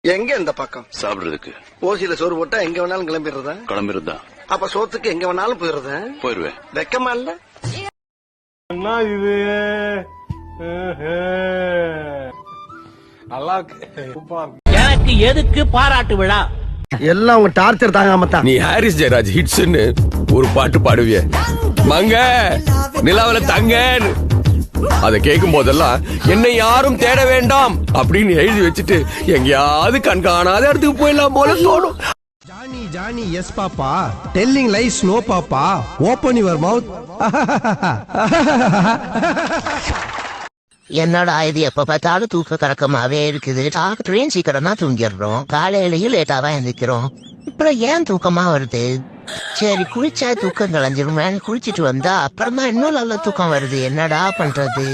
எங்க இந்த பக்கம் சாப்பிடுறதுக்கு ஓசியில சோறு போட்டா எங்க வேணாலும் கிளம்பிடுறதா அப்ப சோத்துக்கு எங்க வேணாலும் போயிருவேன். வெக்கமா இல்ல இது நல்லா எனக்கு எதுக்கு பாராட்டு விழா? எல்லாம் உங்க டார்ச்சர் தாங்காம தான். நீ ஹாரிஸ் ஜெயராஜ் ஹிட்ஸ்ன்னு ஒரு பாட்டு பாடுவிய, மங்க நிலாவில தங்கன்னு. அதை கேட்கும் போதெல்லாம் என்னை யாரும் தேட வேண்டாம் அப்படின்னு எழுதி வச்சுட்டு எங்கேயாவது கண்காணாத இடத்துக்கு போயிடலாம் போல தோணும். Johnny Johnny yes papa, telling lies no papa, open your mouth. என்னடா இது எப்ப பார்த்தாலும் தூக்க கறக்கமாவே இருக்குது. டாக்டரையும் சீக்கிரம் தான் தூங்கிடுறோம், காலையிலயும் லேட்டாவா எந்திரிக்கிறோம். அப்புறம் ஏன் தூக்கமா வருது? சரி குளிச்சா தூக்கம் கலைஞ்சிரும், குளிச்சிட்டு வந்தா அப்புறமா இன்னும் நல்ல தூக்கம் வருது. என்னடா பண்றது?